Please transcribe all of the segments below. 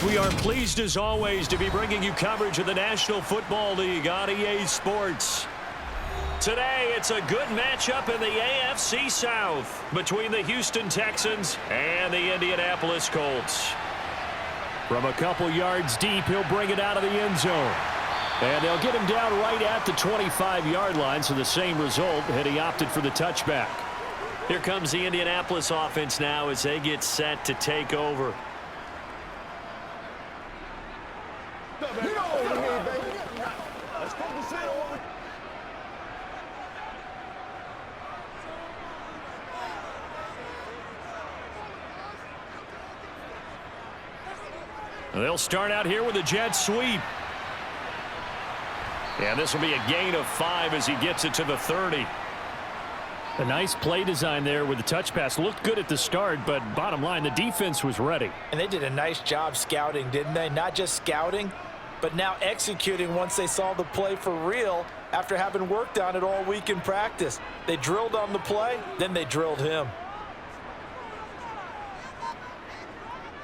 We are pleased as always to be bringing you coverage of the National Football League on EA Sports. Today, it's a good matchup in the AFC South between the Houston Texans and the Indianapolis Colts. From a couple yards deep, he'll bring it out of the end zone. And they'll get him down right at the 25-yard line, so the same result, and he opted for the touchback. Here comes the Indianapolis offense now as they get set to take over. They'll start out here with a jet sweep. And this will be a gain of 5 as he gets it to the 30. A nice play design there with the touch pass. Looked good at the start, but bottom line, the defense was ready. And they did a nice job scouting, didn't they? Not just scouting, but now executing once they saw the play for real after having worked on it all week in practice. They drilled on the play, then they drilled him.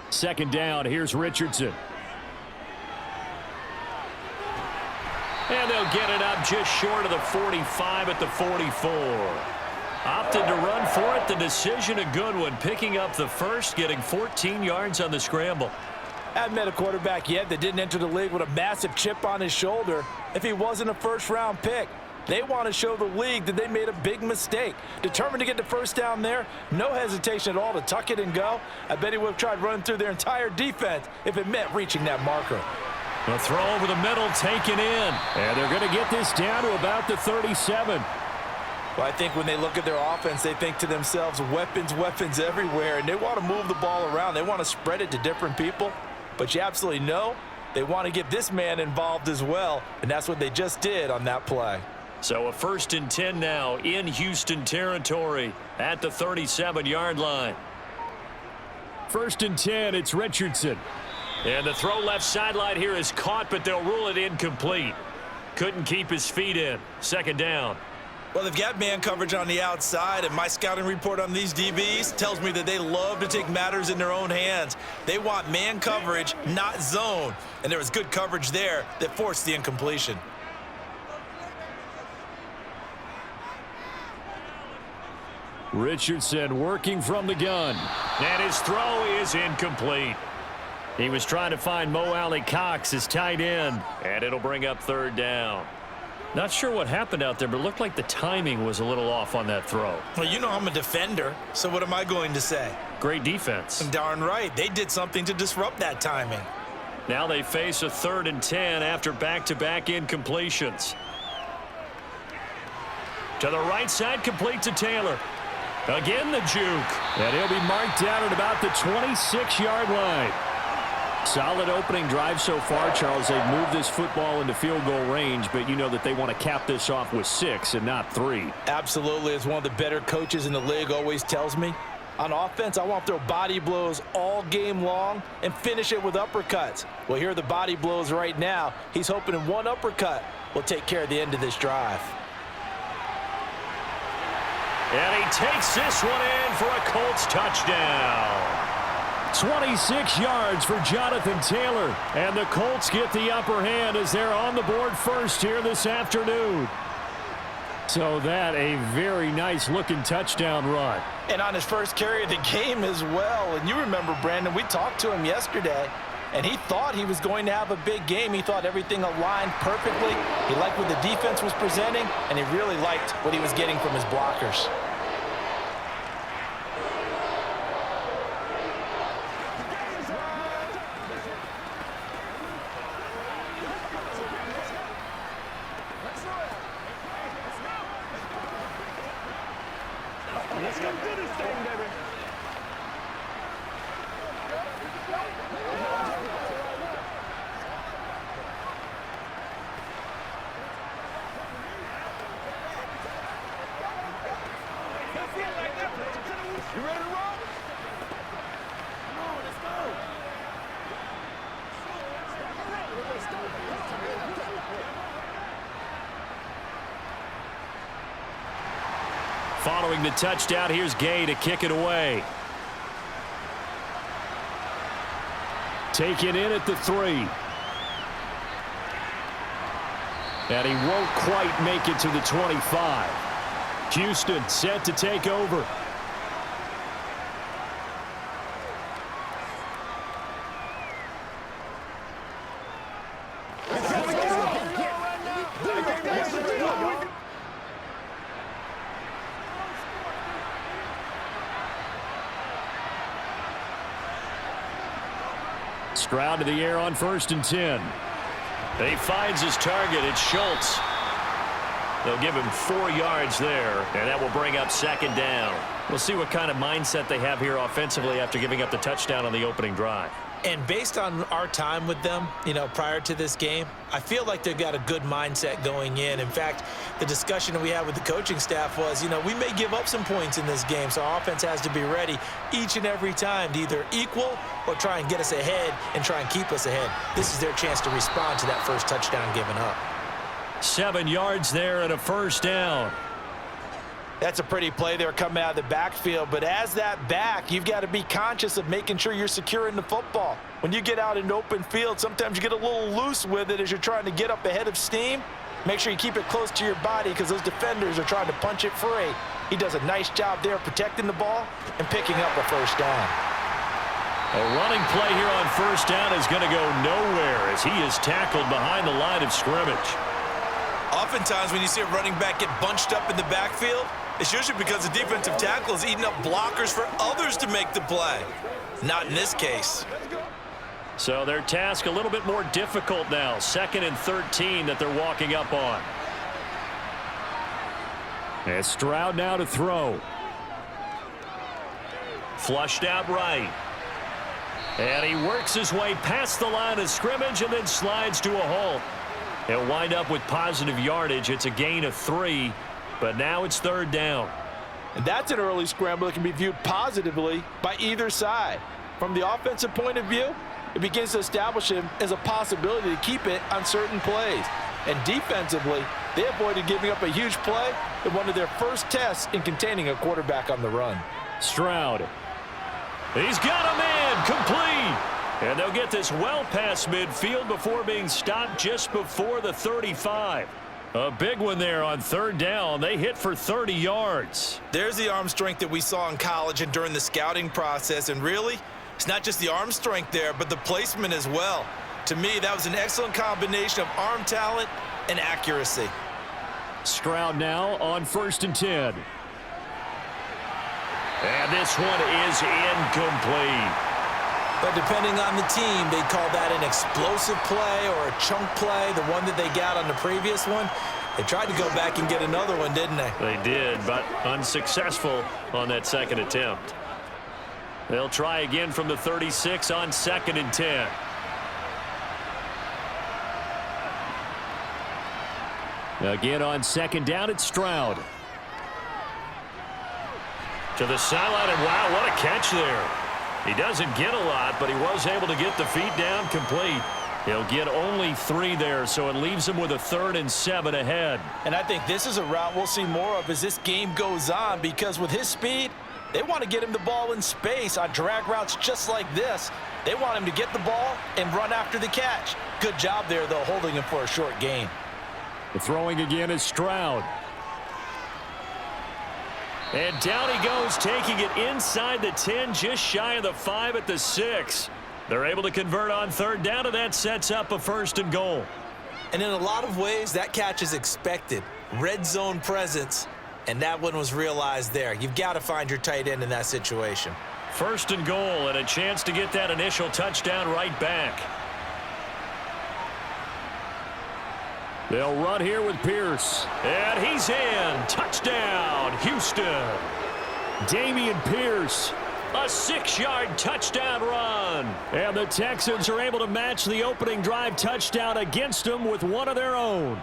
Second down, here's Richardson. And they'll get it up just short of the 45 at the 44. Opted to run for it. The decision a good one. Picking up the first, getting 14 yards on the scramble. I haven't met a quarterback yet that didn't enter the league with a massive chip on his shoulder if he wasn't a first-round pick. They want to show the league that they made a big mistake. Determined to get the first down there, no hesitation at all to tuck it and go. I bet he would have tried running through their entire defense if it meant reaching that marker. The throw over the middle taken in. And they're going to get this down to about the 37. Well, I think when they look at their offense, they think to themselves, weapons, weapons everywhere. And they want to move the ball around. They want to spread it to different people. But you absolutely know they want to get this man involved as well. And that's what they just did on that play. So a 1st and 10 now in Houston territory at the 37-yard line. 1st and 10, it's Richardson. And the throw left sideline here is caught, but they'll rule it incomplete. Couldn't keep his feet in. 2nd down. Well, they've got man coverage on the outside, and my scouting report on these DBs tells me that they love to take matters in their own hands. They want man coverage, not zone. And there was good coverage there that forced the incompletion. Richardson working from the gun. And his throw is incomplete. He was trying to find Mo Alley-Cox, his tight end. And it'll bring up 3rd down. Not sure what happened out there, but it looked like the timing was a little off on that throw. Well, you know I'm a defender, so what am I going to say? Great defense. Darn right. They did something to disrupt that timing. Now they face a 3rd and 10 after back-to-back incompletions. To the right side, complete to Taylor. Again, the juke. And he'll be marked down at about the 26-yard line. Solid opening drive so far, Charles. They've moved this football into field goal range, but you know that they want to cap this off with 6 and not 3. Absolutely. As one of the better coaches in the league always tells me, on offense, I want to throw body blows all game long and finish it with uppercuts. Well, here are the body blows right now. He's hoping in one uppercut will take care of the end of this drive. And he takes this one in for a Colts touchdown. 26 yards for Jonathan Taylor. And the Colts get the upper hand as they're on the board first here this afternoon. So that a very nice looking touchdown run. And on his first carry of the game as well. And you remember, Brandon, we talked to him yesterday, and he thought he was going to have a big game. He thought everything aligned perfectly. He liked what the defense was presenting, and he really liked what he was getting from his blockers. Let's go do this thing, baby. You ready to roll? Come on, let's go. Following the touchdown, here's Gay to kick it away. Taken in at the 3. And he won't quite make it to the 25. Houston set to take over. Stroud to the air on 1st and 10. He finds his target. It's Schultz. They'll give him 4 yards there, and that will bring up 2nd down. We'll see what kind of mindset they have here offensively after giving up the touchdown on the opening drive. And based on our time with them, prior to this game, I feel like they've got a good mindset going in. In fact, the discussion that we had with the coaching staff was, we may give up some points in this game, so our offense has to be ready each and every time to either equal or try and get us ahead and try and keep us ahead. This is their chance to respond to that first touchdown given up. 7 yards there and a 1st down. That's a pretty play there coming out of the backfield, but as that back, you've got to be conscious of making sure you're securing the football. When you get out in open field, sometimes you get a little loose with it as you're trying to get up ahead of steam. Make sure you keep it close to your body because those defenders are trying to punch it free. He does a nice job there protecting the ball and picking up a 1st down. A running play here on 1st down is going to go nowhere as he is tackled behind the line of scrimmage. Oftentimes when you see a running back get bunched up in the backfield, it's usually because the defensive tackle is eating up blockers for others to make the play. Not in this case. So their task a little bit more difficult now. 2nd and 13 that they're walking up on. And Stroud now to throw. Flushed out right. And he works his way past the line of scrimmage and then slides to a halt. He'll wind up with positive yardage. It's a gain of 3, but now it's 3rd down. And that's an early scramble that can be viewed positively by either side. From the offensive point of view, it begins to establish him as a possibility to keep it on certain plays. And defensively, they avoided giving up a huge play in one of their first tests in containing a quarterback on the run. Stroud. He's got a man complete. And they'll get this well past midfield before being stopped just before the 35. A big one there on 3rd down. They hit for 30 yards. There's the arm strength that we saw in college and during the scouting process. And really, it's not just the arm strength there, but the placement as well. To me, that was an excellent combination of arm talent and accuracy. Stroud now on 1st and 10. And this one is incomplete. But depending on the team, they'd call that an explosive play or a chunk play, the one that they got on the previous one. They tried to go back and get another one, didn't they? They did, but unsuccessful on that 2nd attempt. They'll try again from the 36 on 2nd and 10. Again on 2nd down, it's Stroud. To the sideline, and wow, what a catch there. He doesn't get a lot, but he was able to get the feet down complete. He'll get only 3 there, so it leaves him with a 3rd and 7 ahead. And I think this is a route we'll see more of as this game goes on, because with his speed, they want to get him the ball in space on drag routes just like this. They want him to get the ball and run after the catch. Good job there, though, holding him for a short gain. The throwing again is Stroud. And down he goes, taking it inside the 10, just shy of the 5 at the 6. They're able to convert on 3rd down, and that sets up a 1st and goal. And in a lot of ways, that catch is expected. Red zone presence, and that one was realized there. You've got to find your tight end in that situation. 1st and goal, and a chance to get that initial touchdown right back. They'll run here with Pierce. And he's in. Touchdown, Houston. Dameon Pierce. A 6-yard touchdown run. And the Texans are able to match the opening drive touchdown against them with one of their own.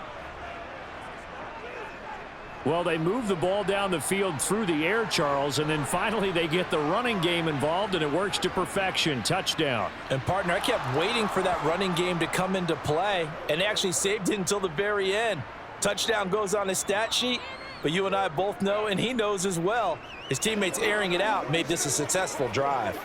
Well, they move the ball down the field through the air, Charles, and then finally they get the running game involved, and it works to perfection. Touchdown. And, partner, I kept waiting for that running game to come into play, and they actually saved it until the very end. Touchdown goes on his stat sheet, but you and I both know, and he knows as well, his teammates airing it out made this a successful drive.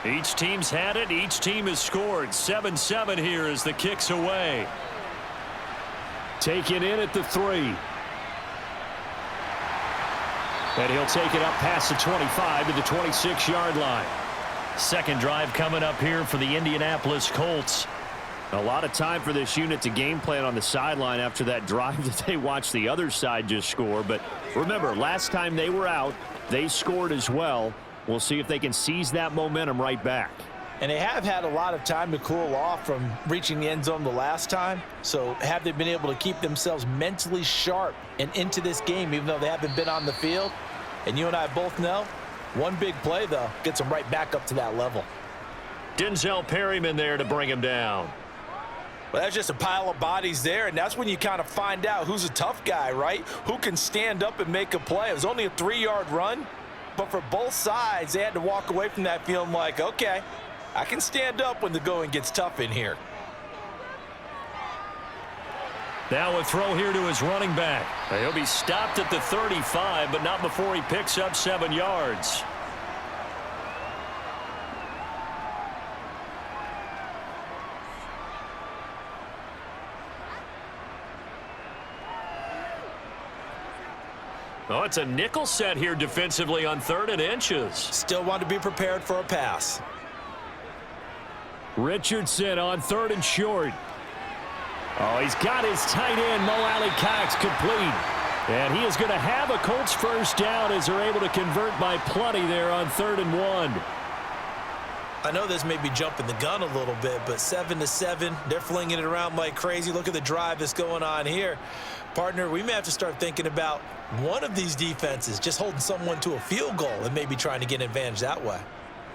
Each team's had it. Each team has scored. 7-7 here as the kick's away. Taken in at the 3. And he'll take it up past the 25 to the 26-yard line. Second drive coming up here for the Indianapolis Colts. A lot of time for this unit to game plan on the sideline after that drive that they watched the other side just score. But remember, last time they were out, they scored as well. We'll see if they can seize that momentum right back. And they have had a lot of time to cool off from reaching the end zone the last time. So have they been able to keep themselves mentally sharp and into this game even though they haven't been on the field? And you and I both know, one big play, though, gets them right back up to that level. Denzel Perryman there to bring him down. Well, that's just a pile of bodies there, and that's when you kind of find out who's a tough guy, right? Who can stand up and make a play. It was only a 3-yard run, but for both sides, they had to walk away from that feeling like, okay, I can stand up when the going gets tough in here. Now a throw here to his running back. He'll be stopped at the 35, but not before he picks up 7 yards. Oh, it's a nickel set here defensively on 3rd and inches. Still want to be prepared for a pass. Richardson on 3rd and short. Oh, he's got his tight end, Mo Alley-Cox, complete. And he is going to have a Colts first down as they're able to convert by plenty there on 3rd and 1. I know this may be jumping the gun a little bit, but 7-7, they're flinging it around like crazy. Look at the drive that's going on here. Partner, we may have to start thinking about one of these defenses just holding someone to a field goal and maybe trying to get an advantage that way.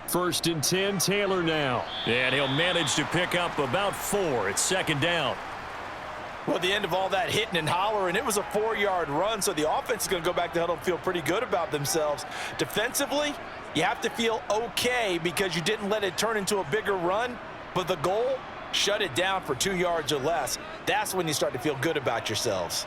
1st and 10, Taylor now. And he'll manage to pick up about 4. It's 2nd down. Well, at the end of all that hitting and hollering, it was a 4-yard run, so the offense is going to go back to the huddle and feel pretty good about themselves. Defensively, you have to feel okay because you didn't let it turn into a bigger run, but the goal, shut it down for 2 yards or less. That's when you start to feel good about yourselves.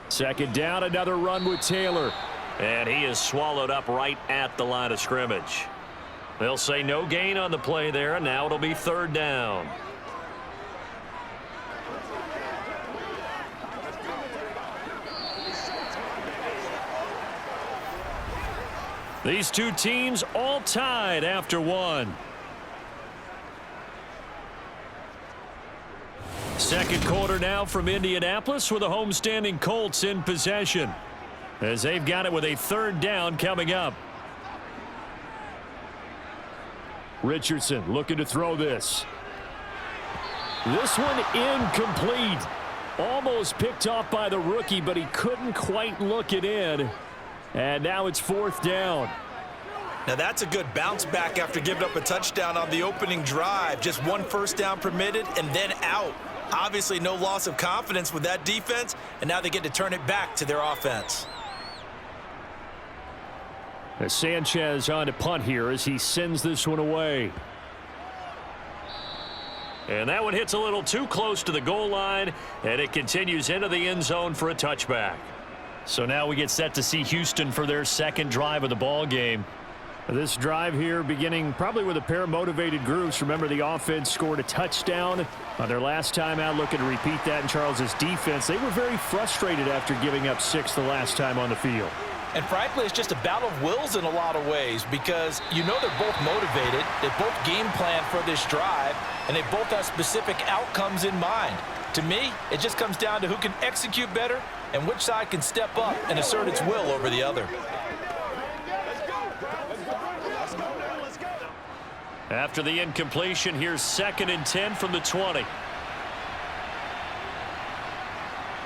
2nd down, another run with Taylor. And he is swallowed up right at the line of scrimmage. They'll say no gain on the play there, and now it'll be 3rd down. These two teams all tied after 1. Second quarter now from Indianapolis with the homestanding Colts in possession, as they've got it with a 3rd down coming up. Richardson looking to throw this. This one incomplete. Almost picked off by the rookie, but he couldn't quite look it in. And now it's 4th down. Now that's a good bounce back after giving up a touchdown on the opening drive. Just 1 first down permitted and then out. Obviously no loss of confidence with that defense, and now they get to turn it back to their offense. As Sanchez on to punt here as he sends this one away. And that one hits a little too close to the goal line, and it continues into the end zone for a touchback. So now we get set to see Houston for their 2nd drive of the ball game. This drive here beginning probably with a pair of motivated groups. Remember, the offense scored a touchdown on their last time out, looking to repeat that in Charles's defense. They were very frustrated after giving up 6 the last time on the field. And frankly, it's just a battle of wills in a lot of ways because you know they're both motivated, they both game plan for this drive, and they both have specific outcomes in mind. To me, it just comes down to who can execute better and which side can step up and assert its will over the other. After the incompletion, here's 2nd and 10 from the 20.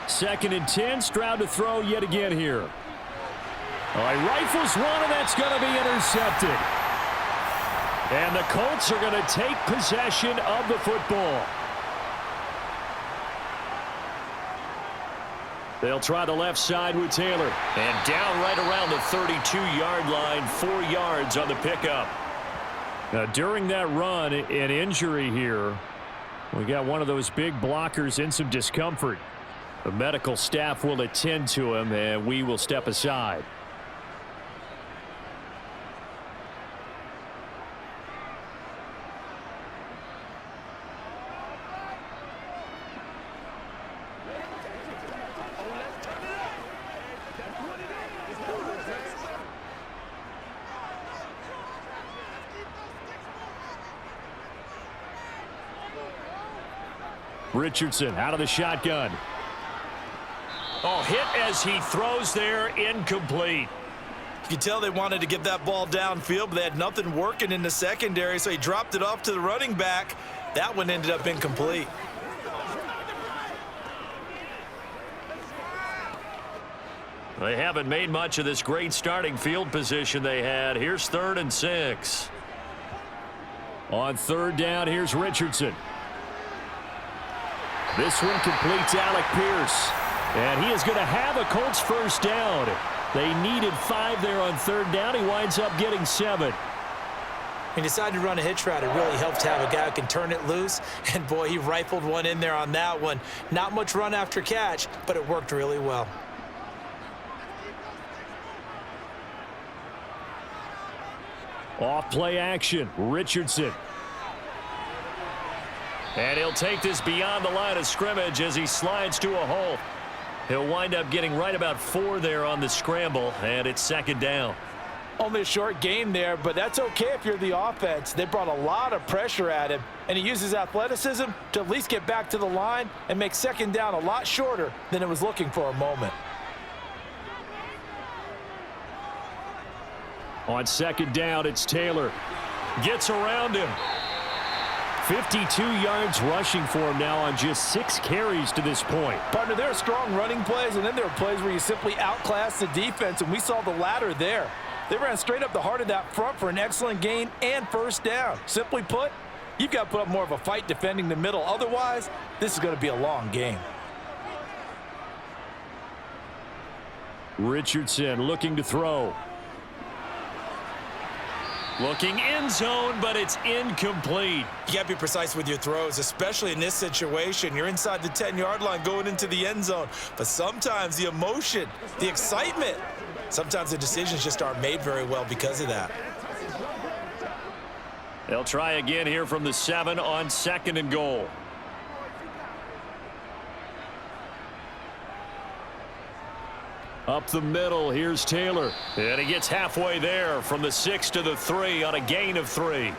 2nd and 10, Stroud to throw yet again here. Oh, he rifles one, and that's going to be intercepted. And the Colts are going to take possession of the football. They'll try the left side with Taylor. And down right around the 32-yard line, 4 yards on the pickup. Now, during that run, an injury here. We got one of those big blockers in some discomfort. The medical staff will attend to him, and we will step aside. Richardson out of the shotgun. Oh, hit as he throws there, incomplete. You can tell they wanted to get that ball downfield, but they had nothing working in the secondary, so he dropped it off to the running back. That one ended up incomplete. They haven't made much of this great starting field position they had. Here's 3rd and 6. On 3rd down, here's Richardson. This one completes Alec Pierce. And he is going to have a Colts first down. They needed 5 there on 3rd down. He winds up getting 7. He decided to run a hitch route. It really helped to have a guy who can turn it loose. And, boy, he rifled one in there on that one. Not much run after catch, but it worked really well. Off play action, Richardson. And he'll take this beyond the line of scrimmage as he slides to a hole. He'll wind up getting right about 4 there on the scramble, and it's 2nd down. Only a short game there, but that's okay if you're the offense. They brought a lot of pressure at him, and he uses athleticism to at least get back to the line and make 2nd down a lot shorter than it was looking for a moment. On 2nd down, it's Taylor. Gets around him. 52 yards rushing for him now on just 6 carries to this point. Partner, there are strong running plays, and then there are plays where you simply outclass the defense, and we saw the latter there. They ran straight up the heart of that front for an excellent gain and first down. Simply put, you've got to put up more of a fight defending the middle. Otherwise, this is going to be a long game. Richardson looking to throw. Looking end zone, but it's incomplete. You got to be precise with your throws, especially in this situation. You're inside the 10-yard line going into the end zone. But sometimes the emotion, the excitement, sometimes the decisions just aren't made very well because of that. They'll try again here from the 7 on 2nd and goal. Up the middle, here's Taylor. And he gets halfway there from the 6 to the 3 on a gain of 3.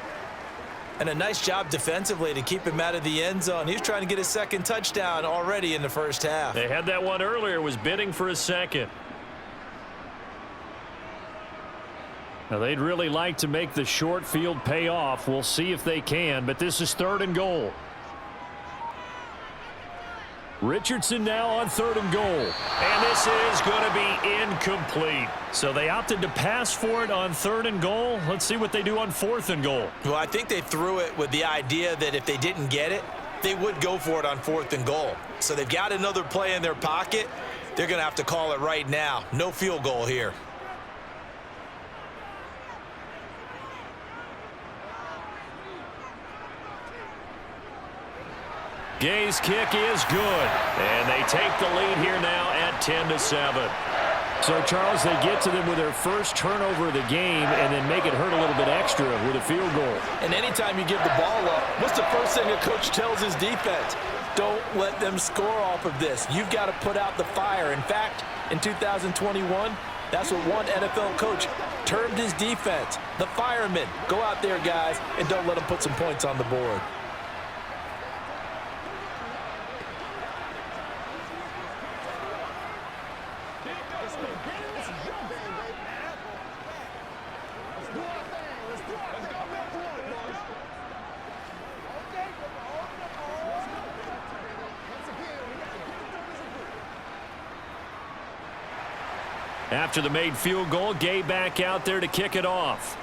And a nice job defensively to keep him out of the end zone. He's trying to get his 2nd touchdown already in the first half. They had that one earlier, was bidding for a 2nd. Now, they'd really like to make the short field pay off. We'll see if they can, but this is 3rd and goal. Richardson now on 3rd and goal. And this is going to be incomplete. So they opted to pass for it on 3rd and goal. Let's see what they do on 4th and goal. Well, I think they threw it with the idea that if they didn't get it, they would go for it on 4th and goal. So they've got another play in their pocket. They're going to have to call it right now. No field goal here. Gay's kick is good. And they take the lead here now at 10-7. So, Charles, they get to them with their first turnover of the game and then make it hurt a little bit extra with a field goal. And anytime you give the ball up, what's the first thing a coach tells his defense? Don't let them score off of this. You've got to put out the fire. In fact, in 2021, that's what one NFL coach termed his defense. The firemen. Go out there, guys, and don't let them put some points on the board. After the made field goal, Gay back out there to kick it off.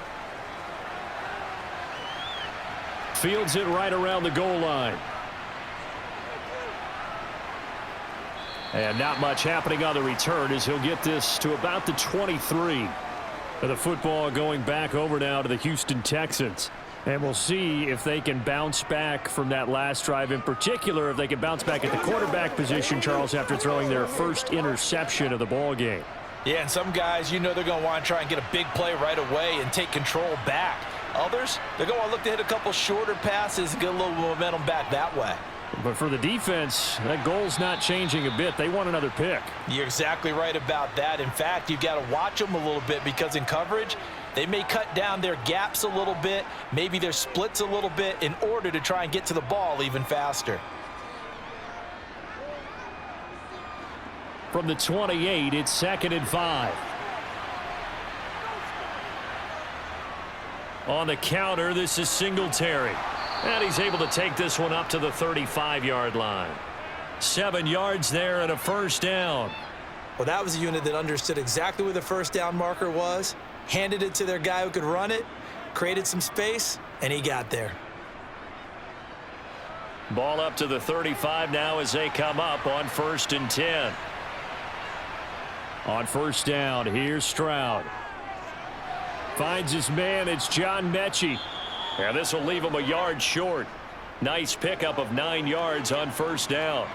Fields it right around the goal line. And not much happening on the return as he'll get this to about the 23. The football going back over now to the Houston Texans. And we'll see if they can bounce back from that last drive, in particular if they can bounce back at the quarterback position, Charles, after throwing their first interception of the ball game. Yeah, and some guys, you know they're going to want to try and get a big play right away and take control back. Others, they're going to look to hit a couple shorter passes and get a little momentum back that way. But for the defense, that goal's not changing a bit. They want another pick. You're exactly right about that. In fact, you've got to watch them a little bit because in coverage, they may cut down their gaps a little bit, maybe their splits a little bit in order to try and get to the ball even faster. From the 28, it's 2nd and 5. On the counter, this is Singletary. And he's able to take this one up to the 35-yard line. 7 yards there and a first down. Well, that was a unit that understood exactly where the first down marker was, handed it to their guy who could run it, created some space, and he got there. Ball up to the 35 now as they come up on 1st and 10. On first down, here's Stroud. Finds his man, it's John Mechie. And this will leave him a yard short. Nice pickup of 9 yards on first down.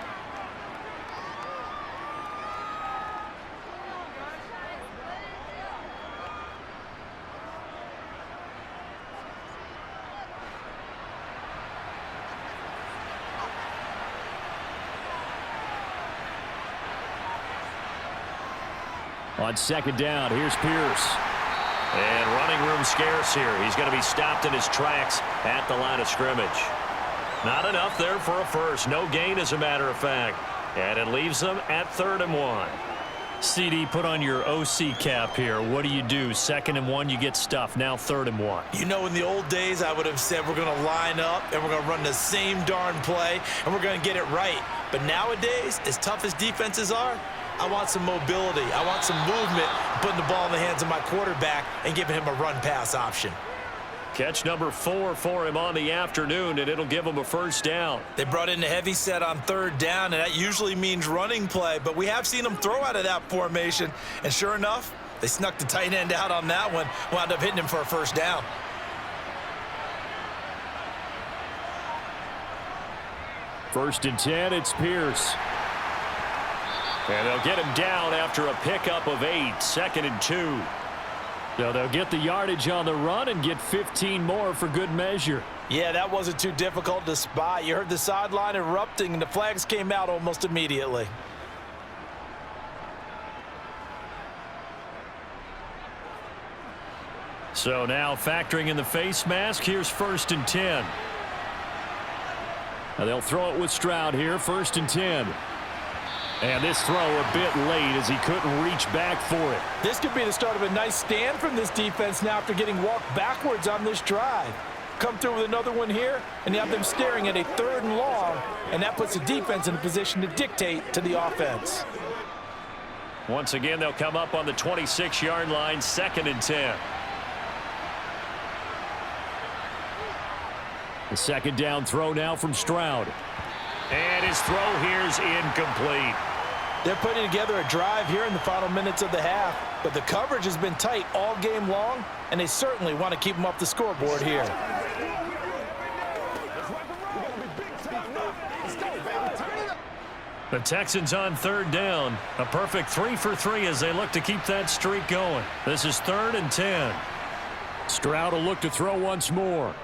On 2nd down, here's Pierce. And running room scarce here. He's going to be stopped in his tracks at the line of scrimmage. Not enough there for a first. No gain, as a matter of fact. And it leaves them at 3rd and 1. CD, put on your OC cap here. What do you do? 2nd and 1, you get stuffed. Now 3rd and 1. You know, in the old days, I would have said we're going to line up and we're going to run the same darn play and we're going to get it right. But nowadays, as tough as defenses are, I want some mobility. I want some movement, putting the ball in the hands of my quarterback and giving him a run-pass option. Catch number 4 for him on the afternoon, and it'll give him a first down. They brought in the heavy set on 3rd down, and that usually means running play, but we have seen them throw out of that formation, and sure enough, they snuck the tight end out on that one, wound up hitting him for a first down. First and 10, it's Pierce. And they'll get him down after a pickup of 8, 2nd and 2. So they'll get the yardage on the run and get 15 more for good measure. Yeah, that wasn't too difficult to spot. You heard the sideline erupting, and the flags came out almost immediately. So now factoring in the face mask, here's 1st and 10. Now they'll throw it with Stroud here, 1st and 10. And this throw a bit late as he couldn't reach back for it. This could be the start of a nice stand from this defense now after getting walked backwards on this drive. Come through with another one here, and you have them staring at a 3rd and long, and that puts the defense in a position to dictate to the offense. Once again, they'll come up on the 26-yard line, 2nd and 10. The 2nd down throw now from Stroud. And his throw here is incomplete. They're putting together a drive here in the final minutes of the half, but the coverage has been tight all game long, and they certainly want to keep them off the scoreboard here. The Texans on 3rd down. A perfect 3 for 3 as they look to keep that streak going. This is 3rd and 10. Stroud will look to throw once more.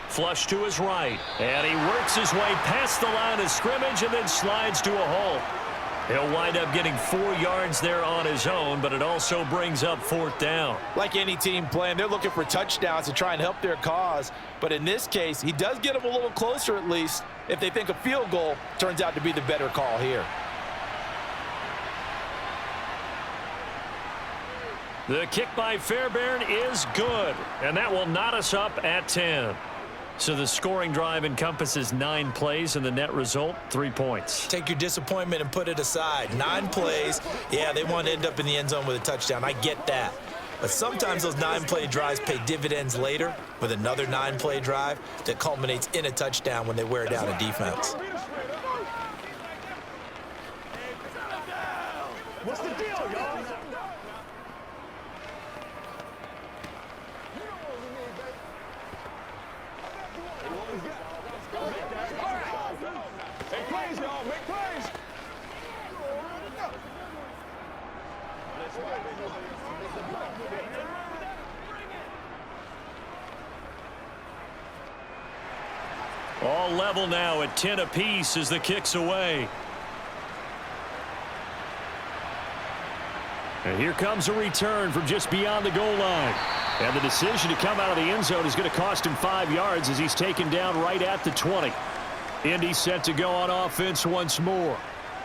Flush to his right, and he works his way past the line of scrimmage and then slides to a hole. He'll wind up getting 4 yards there on his own, but it also brings up 4th down. Like any team playing, they're looking for touchdowns to try and help their cause. But in this case, he does get them a little closer at least if they think a field goal turns out to be the better call here. The kick by Fairbairn is good, and that will knot us up at 10. So the scoring drive encompasses 9 plays, and the net result, 3 points. Take your disappointment and put it aside. 9 plays. Yeah, they want to end up in the end zone with a touchdown. I get that. But sometimes those 9-play drives pay dividends later with another 9-play drive that culminates in a touchdown when they wear down a defense. What's the deal, y'all? Make plays, y'all. Make plays. All level now at 10 apiece as the kick's away. And here comes a return from just beyond the goal line. And the decision to come out of the end zone is going to cost him 5 yards as he's taken down right at the 20. Indy set to go on offense once more.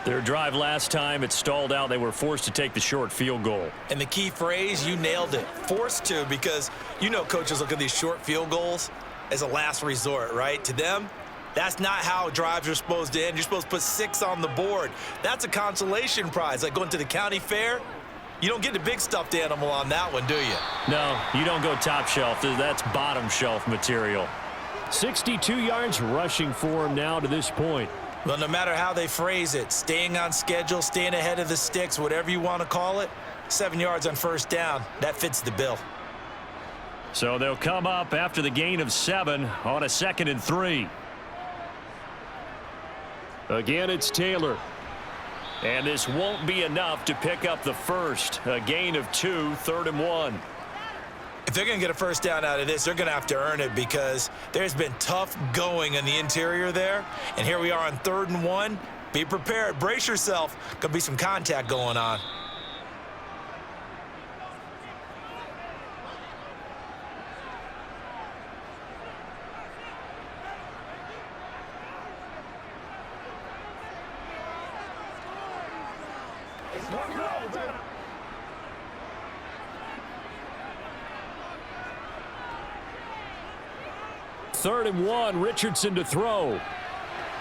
Their drive last time, it stalled out. They were forced to take the short field goal. And the key phrase, you nailed it. Forced to, because you know coaches look at these short field goals as a last resort, right? To them, that's not how drives are supposed to end. You're supposed to put 6 on the board. That's a consolation prize, like going to the county fair. You don't get the big stuffed animal on that one, do you? No, you don't go top shelf. That's bottom shelf material. 62 yards rushing for him now to this point. Well, no matter how they phrase it, staying on schedule, staying ahead of the sticks, whatever you want to call it, 7 yards on first down, that fits the bill. So they'll come up after the gain of 7 on a 2nd and 3. Again, it's Taylor. And this won't be enough to pick up the first. A gain of 2, 3rd and 1. If they're going to get a first down out of this, they're going to have to earn it because there's been tough going in the interior there. And here we are on 3rd and 1. Be prepared. Brace yourself. Could be some contact going on. Third and 1, Richardson to throw.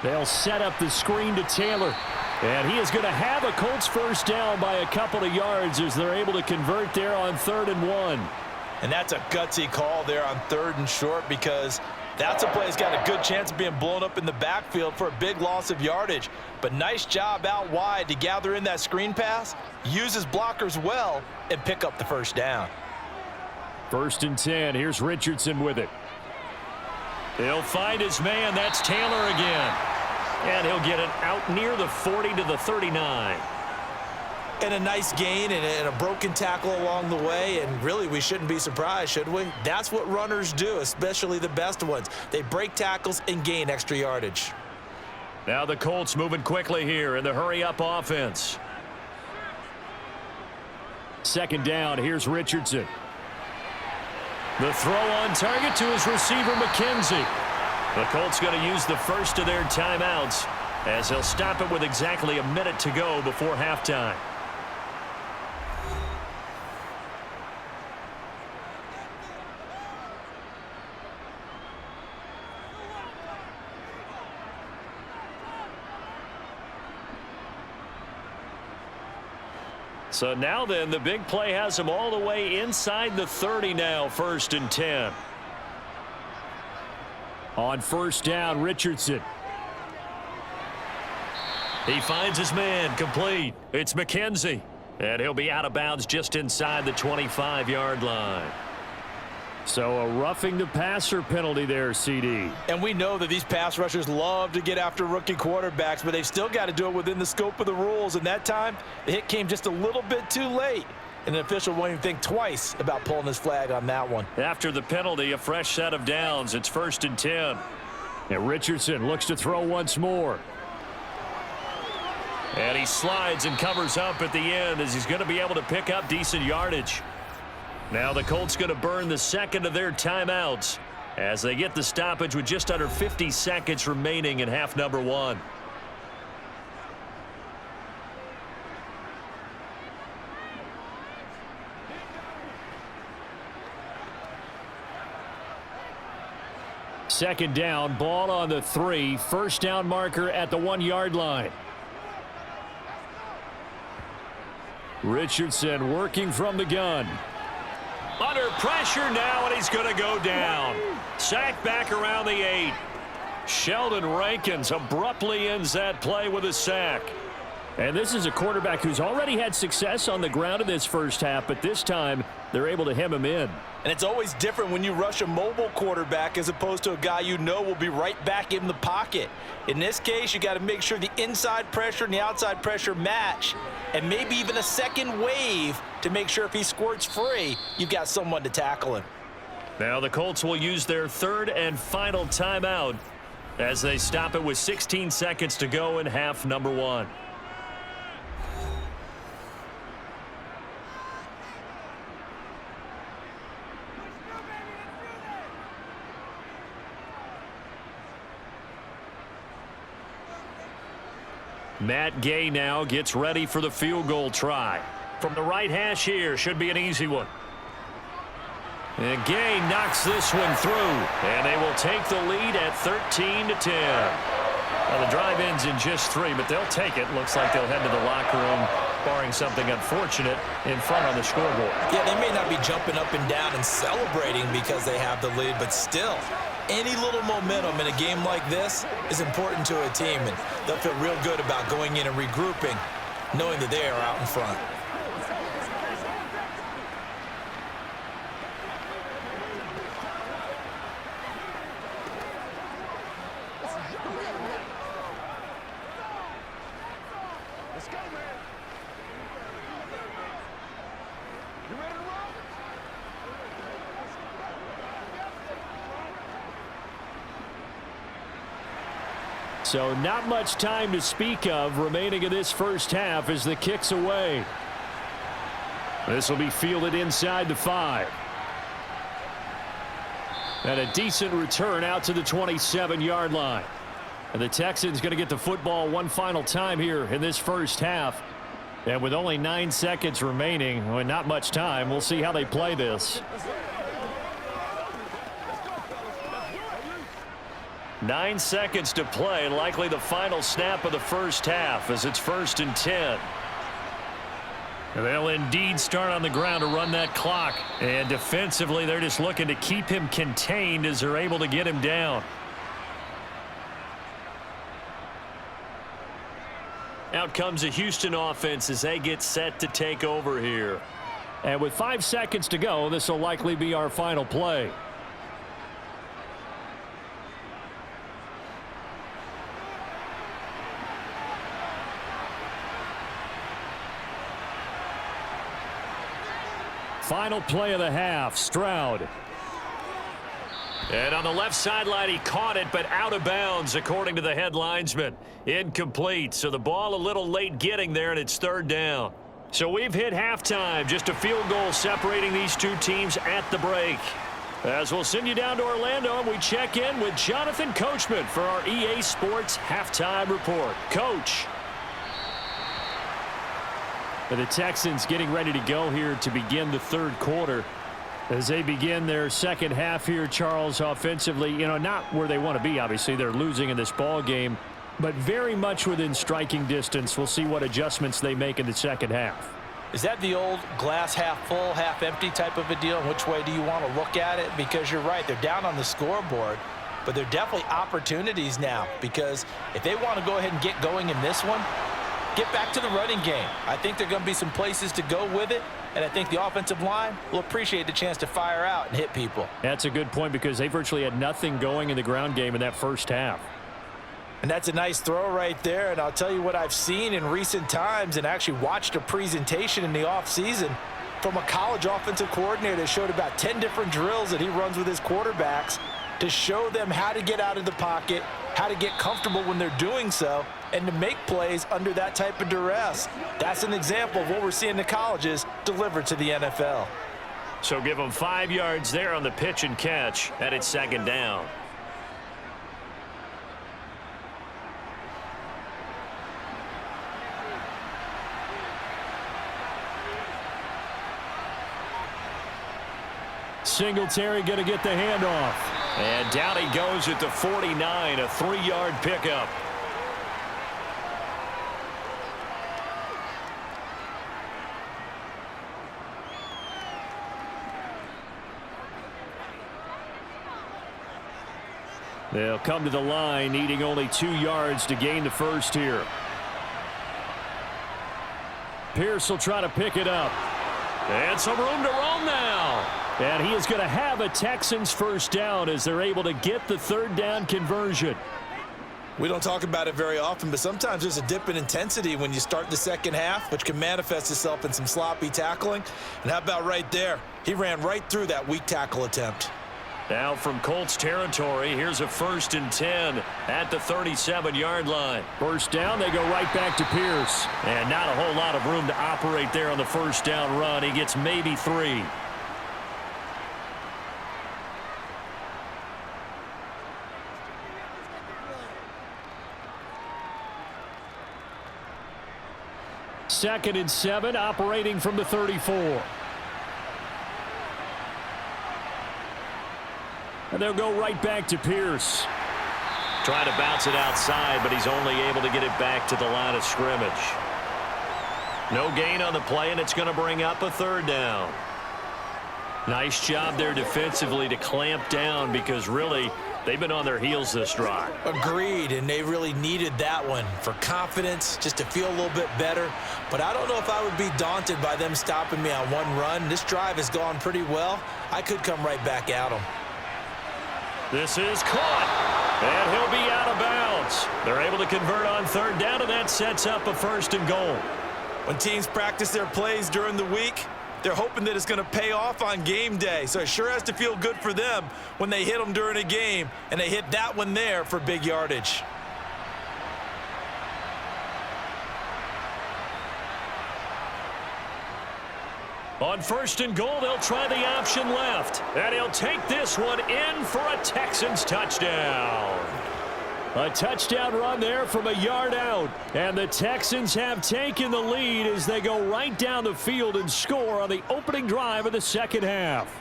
They'll set up the screen to Taylor. And he is going to have a Colts first down by a couple of yards as they're able to convert there on 3rd and 1. And that's a gutsy call there on 3rd and short because that's a play that's got a good chance of being blown up in the backfield for a big loss of yardage. But nice job out wide to gather in that screen pass, use his blockers well, and pick up the first down. 1st and 10. Here's Richardson with it. He'll find his man. That's Taylor again. And he'll get it out near the 40 to the 39. And a nice gain and a broken tackle along the way. And really, we shouldn't be surprised, should we? That's what runners do, especially the best ones. They break tackles and gain extra yardage. Now the Colts moving quickly here in the hurry-up offense. 2nd down. Here's Richardson. The throw on target to his receiver, McKenzie. The Colts going to use the first of their timeouts as they'll stop it with exactly a minute to go before halftime. So now then, the big play has him all the way inside the 30 now, 1st and 10. On 1st down, Richardson. He finds his man, complete. It's McKenzie. And he'll be out of bounds just inside the 25-yard line. So a roughing the passer penalty there, CD. And we know that these pass rushers love to get after rookie quarterbacks, but they've still got to do it within the scope of the rules. And that time, the hit came just a little bit too late. And the official won't even think twice about pulling his flag on that one. After the penalty, a fresh set of downs. It's 1st and 10. And Richardson looks to throw once more. And he slides and covers up at the end as he's going to be able to pick up decent yardage. Now the Colts going to burn the 2nd of their timeouts as they get the stoppage with just under 50 seconds remaining in half number 1. Second down, ball on the 3. First down marker at the 1-yard line. Richardson working from the gun. Under pressure now, and he's going to go down. Sacked back around the 8. Sheldon Rankins abruptly ends that play with a sack. And this is a quarterback who's already had success on the ground in this first half, but this time they're able to hem him in. And it's always different when you rush a mobile quarterback as opposed to a guy you know will be right back in the pocket. In this case, you got to make sure the inside pressure and the outside pressure match, and maybe even a second wave to make sure if he squirts free, you've got someone to tackle him. Now the Colts will use their 3rd and final timeout as they stop it with 16 seconds to go in half number 1. Matt Gay now gets ready for the field goal try. From the right hash here, should be an easy one. And Gay knocks this one through, and they will take the lead at 13-10. Well, the drive ends in just 3, but they'll take it. Looks like they'll head to the locker room, barring something unfortunate, in front on the scoreboard. Yeah, they may not be jumping up and down and celebrating because they have the lead, but still, any little momentum in a game like this is important to a team, and they'll feel real good about going in and regrouping, knowing that they are out in front. Let's go, man. You ready to roll? So not much time to speak of remaining in this first half as the kick's away. This will be fielded inside the 5. And a decent return out to the 27-yard line. And the Texans going to get the football one final time here in this first half. And with only 9 seconds remaining, well, not much time, we'll see how they play this. 9 seconds to play, likely the final snap of the first half as it's 1st and 10. And they'll indeed start on the ground to run that clock. And defensively, they're just looking to keep him contained as they're able to get him down. Out comes the Houston offense as they get set to take over here. And with 5 seconds to go, this will likely be our final play. Final play of the half, Stroud. And on the left sideline, he caught it, but out of bounds, according to the head linesman. Incomplete, so the ball a little late getting there, and it's 3rd down. So we've hit halftime, just a field goal separating these two teams at the break. As we'll send you down to Orlando, and we check in with Jonathan Coachman for our EA Sports Halftime Report. Coach. The Texans getting ready to go here to begin the 3rd quarter. As they begin their second half here, Charles, offensively, not where they want to be, obviously. They're losing in this ball game, but very much within striking distance. We'll see what adjustments they make in the second half. Is that the old glass half full, half empty type of a deal? And which way do you want to look at it? Because you're right, they're down on the scoreboard, but they're definitely opportunities now, because if they want to go ahead and get going in this one, get back to the running game. I think there are going to be some places to go with it, and I think the offensive line will appreciate the chance to fire out and hit people. That's a good point because they virtually had nothing going in the ground game in that first half. And that's a nice throw right there, and I'll tell you what I've seen in recent times and actually watched a presentation in the offseason from a college offensive coordinator that showed about 10 different drills that he runs with his quarterbacks to show them how to get out of the pocket, how to get comfortable when they're doing so, and to make plays under that type of duress. That's an example of what we're seeing in the colleges delivered to the NFL. So give them 5 yards there on the pitch and catch, and it's 2nd down. Singletary going to get the handoff. And down he goes at the 49, a 3-yard pickup. They'll come to the line, needing only 2 yards to gain the first here. Pierce will try to pick it up. And some room to roam now. And he is going to have a Texans first down as they're able to get the 3rd down conversion. We don't talk about it very often, but sometimes there's a dip in intensity when you start the second half, which can manifest itself in some sloppy tackling. And how about right there? He ran right through that weak tackle attempt. Now from Colts territory, here's a 1st and 10 at the 37-yard line. First down, they go right back to Pierce. And not a whole lot of room to operate there on the first down run. He gets maybe 3. 2nd and 7, operating from the 34. And they'll go right back to Pierce. Trying to bounce it outside, but he's only able to get it back to the line of scrimmage. No gain on the play, and it's going to bring up a 3rd down. Nice job there defensively to clamp down because really they've been on their heels this drive. Agreed, and they really needed that one for confidence, just to feel a little bit better. But I don't know if I would be daunted by them stopping me on one run. This drive has gone pretty well. I could come right back at them. This is caught, and he'll be out of bounds. They're able to convert on 3rd down, and that sets up a 1st and goal. When teams practice their plays during the week, they're hoping that it's going to pay off on game day. So it sure has to feel good for them when they hit them during a game, and they hit that one there for big yardage. On 1st and goal, they'll try the option left. And he'll take this one in for a Texans touchdown. A touchdown run there from a yard out. And the Texans have taken the lead as they go right down the field and score on the opening drive of the 2nd half.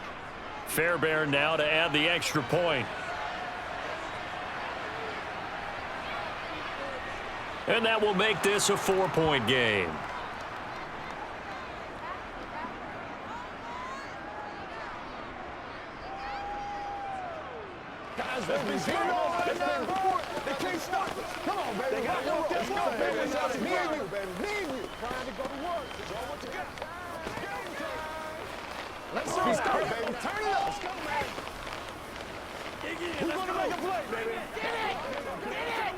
Fairbairn now to add the extra point. And that will make this a 4-point game. They can't stop us. Come on, baby. They got to this go, baby. Me and you, baby. Me and you. Trying to go to work. It's all what you got. Game time. Let's go, baby. Turn it up. Let's go, man. Who's going to make a play, baby? Get it. Get it.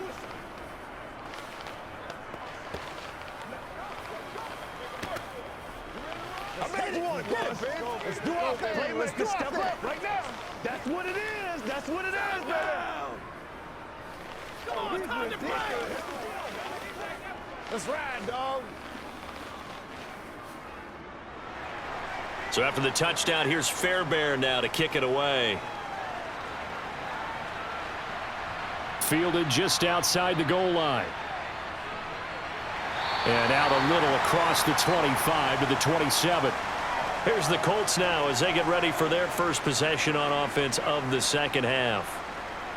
I'm ready to one, baby. Let's do our thing. Let's do step up right now. That's what it is. That's what it is, baby. Come on, time to play. Let's ride, dog. So after the touchdown, here's Fairbairn now to kick it away. Fielded just outside the goal line. And out a little across the 25 to the 27. Here's the Colts now as they get ready for their first possession on offense of the 2nd half.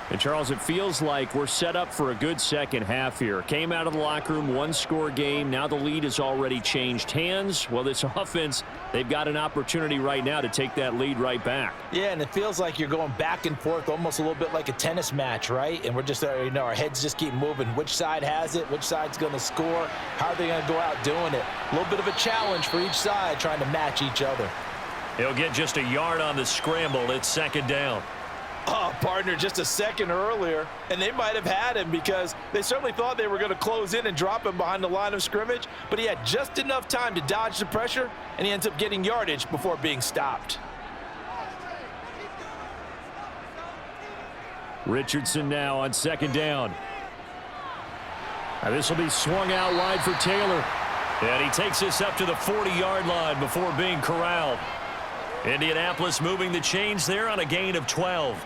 And, Charles, it feels like we're set up for a good 2nd half here. Came out of the locker room, 1-score game. Now the lead has already changed hands. Well, this offense, they've got an opportunity right now to take that lead right back. Yeah, and it feels like you're going back and forth almost a little bit like a tennis match, right? And we're just, our heads just keep moving. Which side has it? Which side's going to score? How are they going to go out doing it? A little bit of a challenge for each side trying to match each other. He'll get just a yard on the scramble. It's 2nd down. Oh, partner, just a second earlier, and they might have had him because they certainly thought they were going to close in and drop him behind the line of scrimmage, but he had just enough time to dodge the pressure, and he ends up getting yardage before being stopped. Richardson now on 2nd down. Now this will be swung out wide for Taylor. And he takes this up to the 40-yard line before being corralled. Indianapolis moving the chains there on a gain of 12.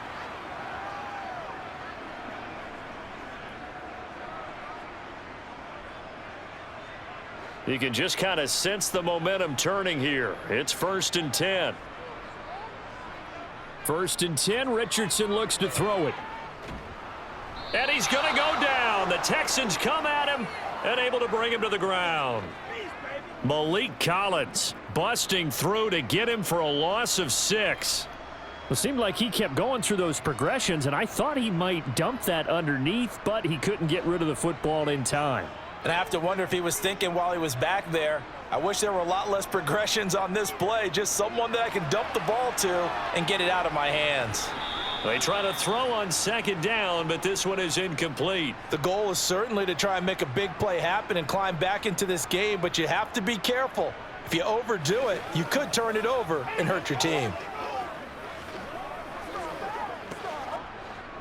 You can just kind of sense the momentum turning here. It's 1st and 10. 1st and 10. Richardson looks to throw it. And he's going to go down. The Texans come at him and able to bring him to the ground. Malik Collins busting through to get him for a loss of 6. It seemed like he kept going through those progressions, and I thought he might dump that underneath, but he couldn't get rid of the football in time. And I have to wonder if he was thinking while he was back there, I wish there were a lot less progressions on this play, just someone that I can dump the ball to and get it out of my hands. They try to throw on 2nd down, but this one is incomplete. The goal is certainly to try and make a big play happen and climb back into this game, but you have to be careful. If you overdo it, you could turn it over and hurt your team.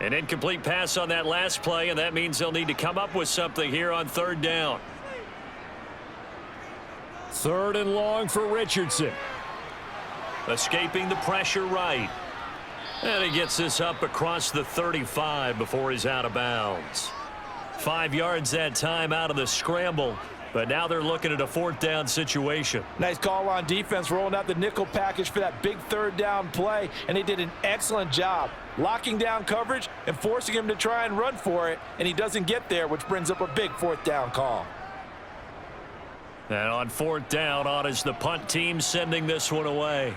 An incomplete pass on that last play, and that means they'll need to come up with something here on 3rd down. 3rd and long for Richardson. Escaping the pressure right. And he gets this up across the 35 before he's out of bounds. 5 yards that time out of the scramble. But now they're looking at a fourth down situation. Nice call on defense, rolling out the nickel package for that big third down play, and they did an excellent job locking down coverage and forcing him to try and run for it, and he doesn't get there, which brings up a big fourth down call. And on fourth down, on is the punt team sending this one away.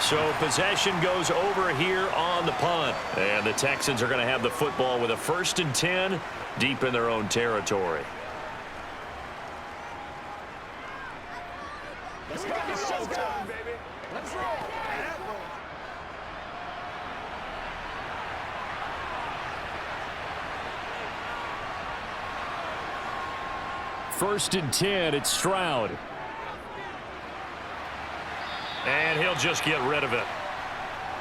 So possession goes over here on the punt. And the Texans are going to have the football with a 1st and 10 deep in their own territory. Let's go. It's showtime, baby. Let's roll. First and 10, it's Stroud. And he'll just get rid of it.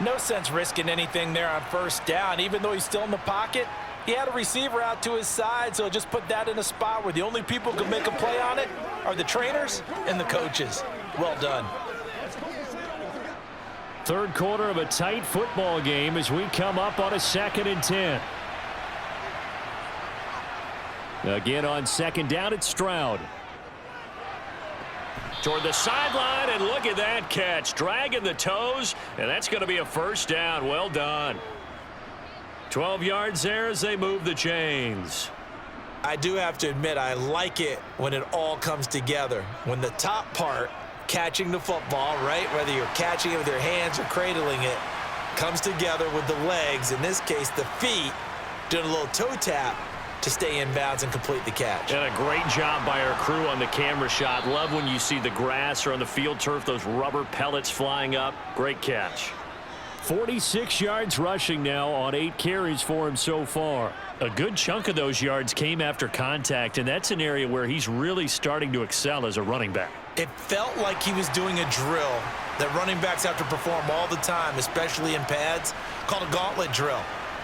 No sense risking anything there on first down. Even though he's still in the pocket, he had a receiver out to his side, so just put that in a spot where the only people who can make a play on it are the trainers and the coaches. Well done. Third quarter of a tight football game as we come up on a 2nd and 10. Again on 2nd down, it's Stroud. Toward the sideline, and look at that catch. Dragging the toes, and that's going to be a first down. Well done. 12 yards there as they move the chains. I do have to admit, I like it when it all comes together. When the top part, catching the football, right, whether you're catching it with your hands or cradling it, comes together with the legs, in this case the feet, doing a little toe tap to stay in bounds and complete the catch. And a great job by our crew on the camera shot. Love when you see the grass or on the field turf, those rubber pellets flying up. Great catch. 46 yards rushing now on 8 carries for him so far. A good chunk of those yards came after contact, and that's an area where he's really starting to excel as a running back. It felt like he was doing a drill that running backs have to perform all the time, especially in pads, called a gauntlet drill.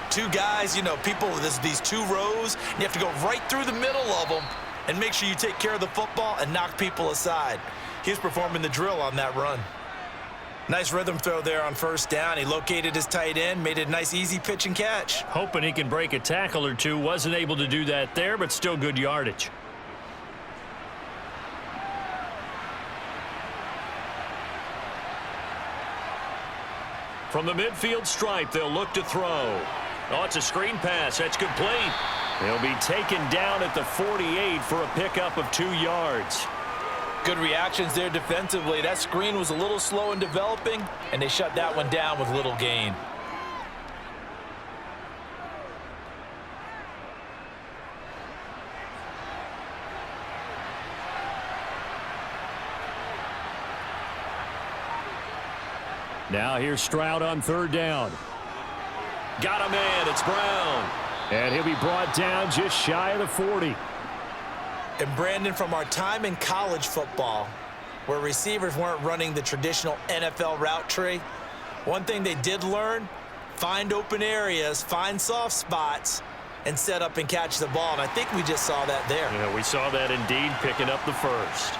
2 guys, you know, people, these 2 rows, and you have to go right through the middle of them and make sure you take care of the football and knock people aside. He was performing the drill on that run. Nice rhythm throw there on first down. He located his tight end, made it a nice easy pitch and catch. Hoping he can break a tackle or two. Wasn't able to do that there, but still good yardage. From the midfield stripe, they'll look to throw. Oh, it's a screen pass. That's complete. He'll be taken down at the 48 for a pickup of 2 yards. Good reactions there defensively. That screen was a little slow in developing, and they shut that one down with little gain. Now here's Stroud on 3rd down. Got him in. It's Brown. And he'll be brought down just shy of the 40. And Brandon, from our time in college football, where receivers weren't running the traditional NFL route tree, one thing they did learn, find open areas, find soft spots, and set up and catch the ball. And I think we just saw that there. Yeah, we saw that indeed, picking up the first.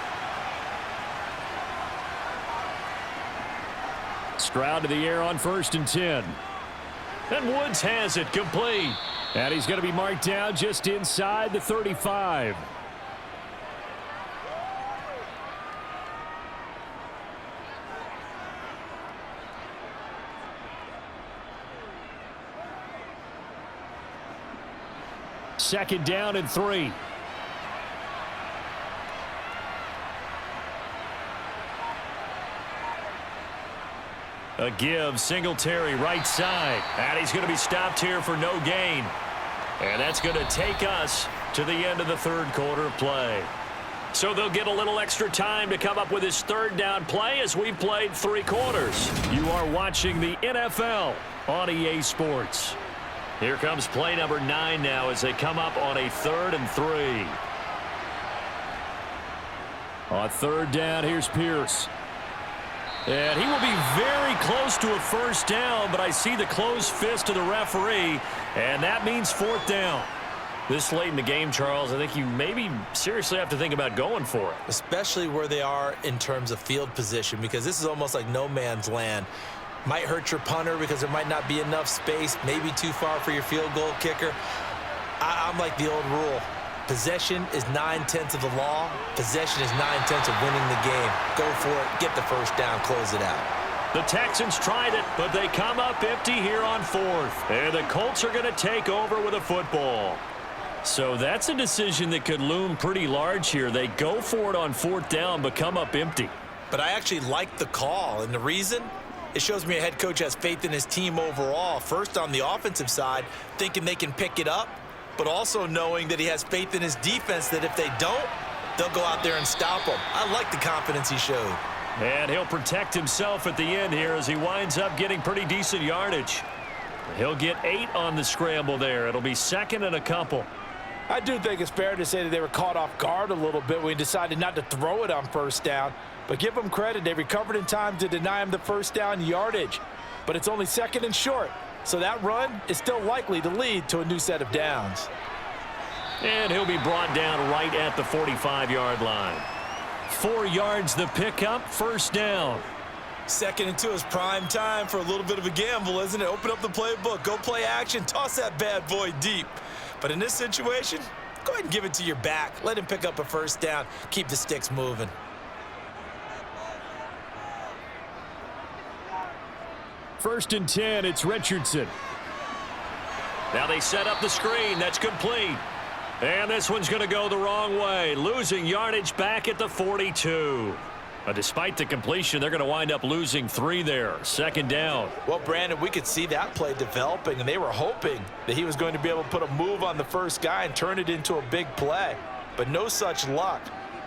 Stroud to the air on 1st and 10. And Woods has it complete. And he's going to be marked down just inside the 35. Second down and 3. A give, Singletary right side. And he's going to be stopped here for no gain. And that's going to take us to the end of the 3rd quarter of play. So they'll get a little extra time to come up with his 3rd down play as we've played 3 quarters. You are watching the NFL on EA Sports. Here comes play number 9 now as they come up on a 3rd and 3. On 3rd down, here's Pierce. And he will be very close to a first down, but I see the closed fist of the referee, and that means 4th down. This late in the game, Charles, I think you maybe seriously have to think about going for it. Especially where they are in terms of field position, because this is almost like no man's land. Might hurt your punter because there might not be enough space, maybe too far for your field goal kicker. I'm like the old rule. Possession is 9/10 of the law. Possession is 9/10 of winning the game. Go for it. Get the first down. Close it out. The Texans tried it, but they come up empty here on 4th. And the Colts are going to take over with a football. So that's a decision that could loom pretty large here. They go for it on 4th down, but come up empty. But I actually like the call, and the reason? It shows me a head coach has faith in his team overall. First, on the offensive side, thinking they can pick it up, but also knowing that he has faith in his defense that if they don't, they'll go out there and stop them. I like the confidence he showed. And he'll protect himself at the end here as he winds up getting pretty decent yardage. He'll get 8 on the scramble there. It'll be 2nd and a couple. I do think it's fair to say that they were caught off guard a little bit when he decided not to throw it on 1st down. But give them credit. They recovered in time to deny him the 1st down yardage. But it's only 2nd and short. So that run is still likely to lead to a new set of downs. And he'll be brought down right at the 45-yard line. 4 yards the pickup, 1st down. 2nd and 2 is prime time for a little bit of a gamble, isn't it? Open up the playbook, go play action, toss that bad boy deep. But in this situation, go ahead and give it to your back. Let him pick up a 1st down. Keep the sticks moving. First and 10, it's Richardson. Now they set up the screen. That's complete. And this one's going to go the wrong way. Losing yardage back at the 42. But despite the completion, they're going to wind up losing 3 there. 2nd down. Well, Brandon, we could see that play developing, and they were hoping that he was going to be able to put a move on the first guy and turn it into a big play. But no such luck.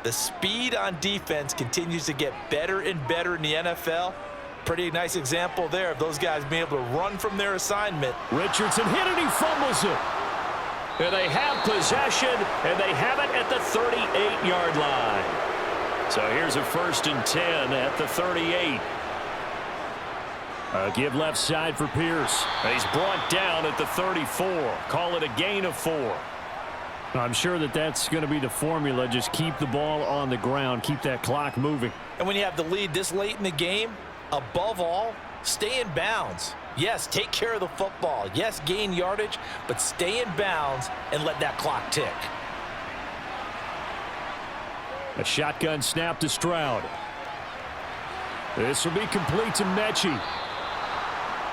The speed on defense continues to get better and better in the NFL. Pretty nice example there of those guys being able to run from their assignment. Richardson hit it, he fumbles it. And they have possession, and they have it at the 38-yard line. So here's a 1st and 10 at the 38. Give left side for Pierce. He's brought down at the 34. Call it a gain of 4. I'm sure that that's going to be the formula. Just keep the ball on the ground. Keep that clock moving. And when you have the lead this late in the game, above all, stay in bounds. Yes, take care of the football. Yes, gain yardage, but stay in bounds and let that clock tick. A shotgun snap to Stroud. This will be complete to Mechie.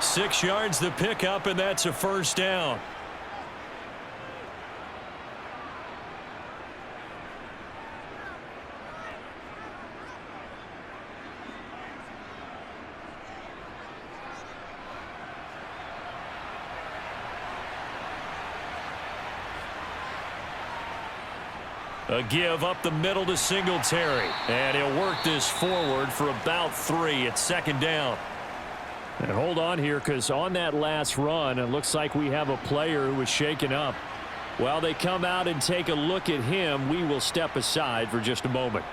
6 yards the pickup, and that's a 1st down. A give up the middle to Singletary. And he'll work this forward for about 3 at 2nd down. And hold on here, because on that last run, it looks like we have a player who was shaken up. While they come out and take a look at him, we will step aside for just a moment.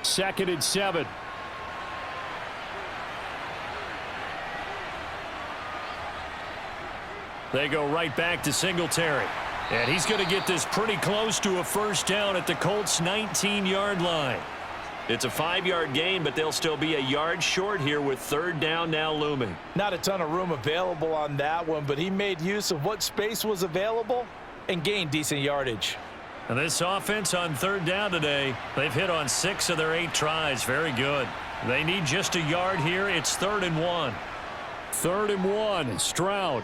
Second and 7. They go right back to Singletary. And he's going to get this pretty close to a 1st down at the Colts' 19-yard line. It's a 5-yard gain, but they'll still be a yard short here with 3rd down now looming. Not a ton of room available on that one, but he made use of what space was available and gained decent yardage. And this offense on 3rd down today, they've hit on 6 of their 8 tries. Very good. They need just a yard here. It's 3rd and 1. 3rd and 1. Stroud.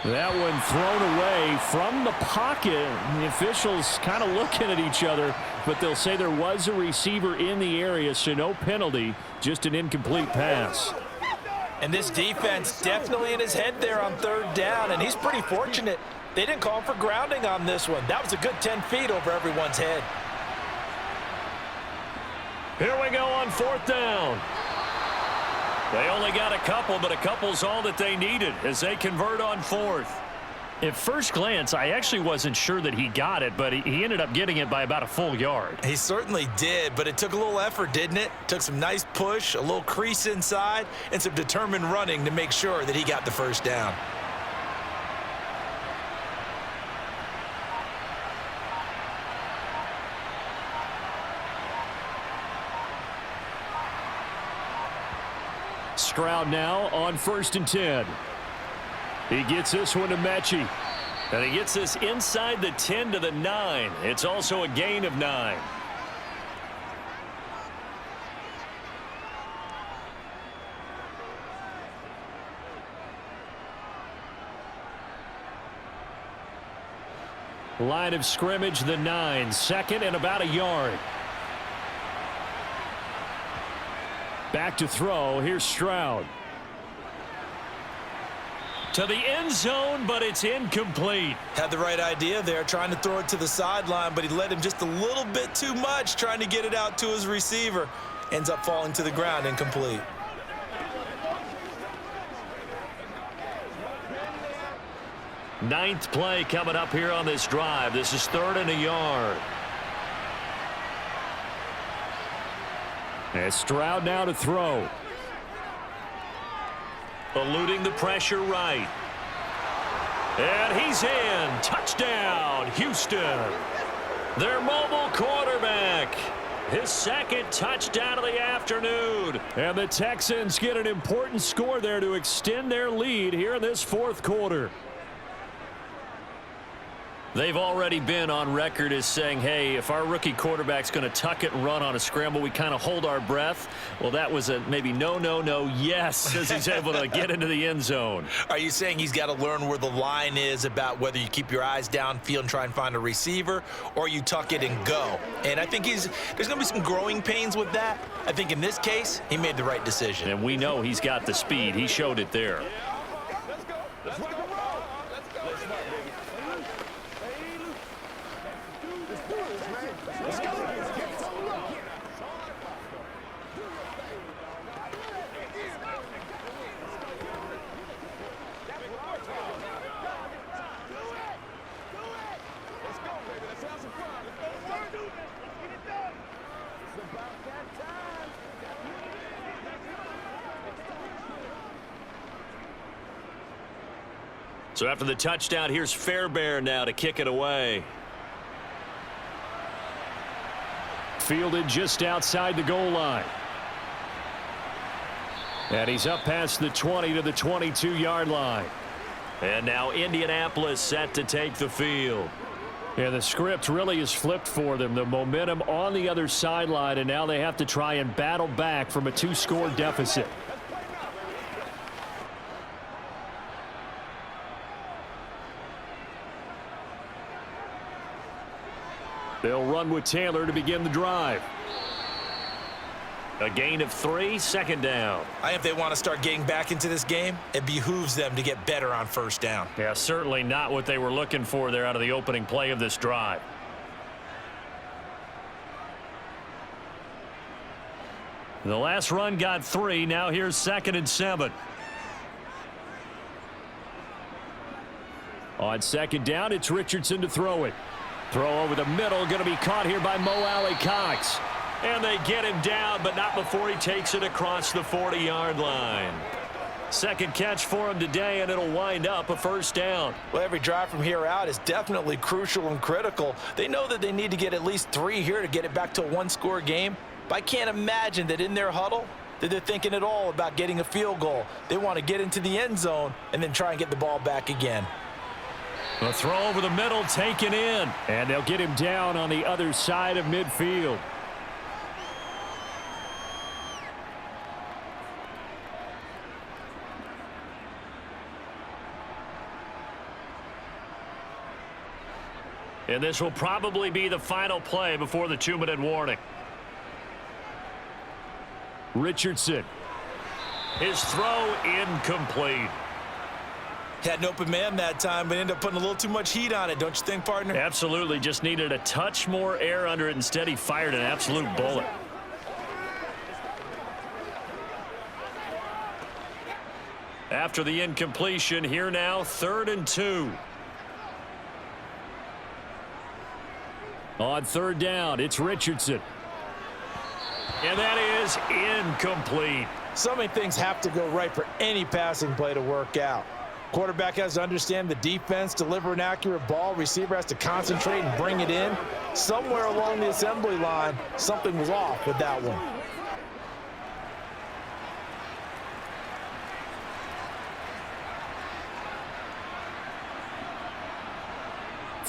That one thrown away from the pocket. The officials kind of looking at each other, but they'll say there was a receiver in the area, so no penalty, just an incomplete pass. And this defense definitely in his head there on 3rd down, and he's pretty fortunate. They didn't call him for grounding on this one. That was a good 10 feet over everyone's head. Here we go on 4th down. They only got a couple, but a couple's all that they needed as they convert on 4th. At first glance, I actually wasn't sure that he got it, but he ended up getting it by about a full yard. He certainly did, but it took a little effort, didn't it? Took some nice push, a little crease inside, and some determined running to make sure that he got the 1st down. Stroud now on 1st and 10. He gets this one to Mechie. And he gets this inside the 10 to the 9. It's also a gain of 9. Line of scrimmage, the 9. 2nd and about a yard. Back to throw. Here's Stroud. To the end zone, but it's incomplete. Had the right idea there, trying to throw it to the sideline, but he led him just a little bit too much, trying to get it out to his receiver. Ends up falling to the ground, incomplete. Ninth play coming up here on this drive. This is 3rd and a yard. And Stroud now to throw. Eluding the pressure right. And he's in. Touchdown, Houston. Their mobile quarterback. His 2nd touchdown of the afternoon. And the Texans get an important score there to extend their lead here in this 4th quarter. They've already been on record as saying, hey, if our rookie quarterback's going to tuck it and run on a scramble, we kind of hold our breath. Well, that was a maybe no, yes, as he's able to get into the end zone. Are you saying he's got to learn where the line is about whether you keep your eyes downfield and try and find a receiver, or you tuck it and go? And I think there's going to be some growing pains with that. I think in this case, he made the right decision. And we know he's got the speed. He showed it there. Let's go. Let's go. So after the touchdown, here's Fairbairn now to kick it away. Fielded just outside the goal line. And he's up past the 20 to the 22-yard line. And now Indianapolis set to take the field. And the script really is flipped for them. The momentum on the other sideline, and now they have to try and battle back from a 2-score deficit. They'll run with Taylor to begin the drive. A gain of 3, 2nd down. If they want to start getting back into this game, it behooves them to get better on 1st down. Yeah, certainly not what they were looking for there out of the opening play of this drive. The last run got 3. Now here's 2nd and 7. On 2nd down, it's Richardson to throw it. Throw over the middle, going to be caught here by Mo Alley-Cox. And they get him down, but not before he takes it across the 40-yard line. 2nd catch for him today, and it'll wind up a 1st down. Well, every drive from here out is definitely crucial and critical. They know that they need to get at least 3 here to get it back to a 1-score game. But I can't imagine that in their huddle that they're thinking at all about getting a field goal. They want to get into the end zone and then try and get the ball back again. A throw over the middle taken in, and they'll get him down on the other side of midfield. And this will probably be the final play before the 2-minute warning. Richardson. His throw incomplete. Had an open man that time, but ended up putting a little too much heat on it, don't you think, partner? Absolutely. Just needed a touch more air under it. Instead, he fired an absolute bullet. After the incompletion, here now, 3rd and 2. On 3rd down, it's Richardson. And that is incomplete. So many things have to go right for any passing play to work out. Quarterback has to understand the defense, deliver an accurate ball. Receiver has to concentrate and bring it in. Somewhere along the assembly line, something was off with that one.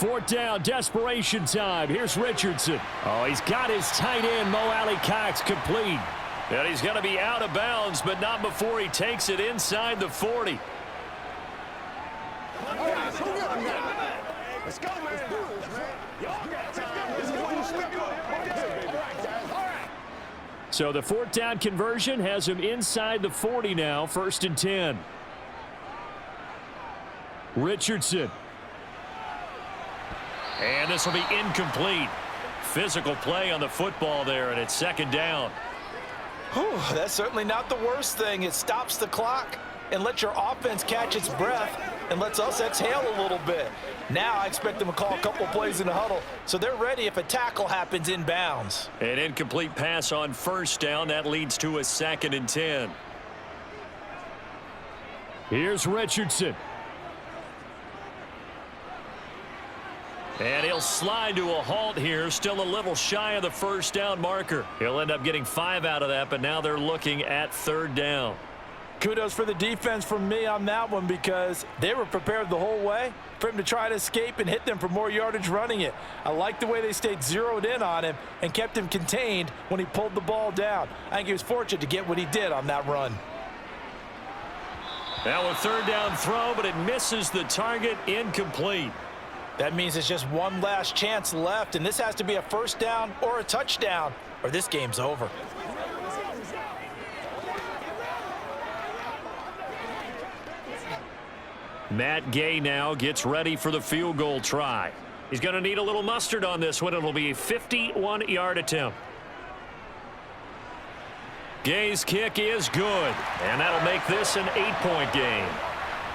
4th down, desperation time. Here's Richardson. Oh, he's got his tight end, Mo Alley Cox, complete. And he's going to be out of bounds, but not before he takes it inside the 40. Let's go, man. Let's do this, man. Y'all got time. This is when you slip up. All right, guys. All right. So the 4th down conversion has him inside the 40 now, 1st and 10. Richardson. And this will be incomplete. Physical play on the football there, and it's 2nd down. Whew, that's certainly not the worst thing. It stops the clock and lets your offense catch its breath and lets us exhale a little bit. Now I expect them to call a couple plays in the huddle so they're ready if a tackle happens inbounds. An incomplete pass on 1st down. That leads to a 2nd and 10. Here's Richardson. And he'll slide to a halt here, still a little shy of the 1st down marker. He'll end up getting 5 out of that, but now they're looking at 3rd down. Kudos for the defense from me on that one because they were prepared the whole way for him to try to escape and hit them for more yardage running it. I like the way they stayed zeroed in on him and kept him contained when he pulled the ball down. I think he was fortunate to get what he did on that run. Now a 3rd down throw, but it misses the target, incomplete. That means it's just one last chance left, and this has to be a 1st down or a touchdown, or this game's over. Matt Gay now gets ready for the field goal try. He's going to need a little mustard on this one. It'll be a 51-yard attempt. Gay's kick is good, and that'll make this an 8-point game.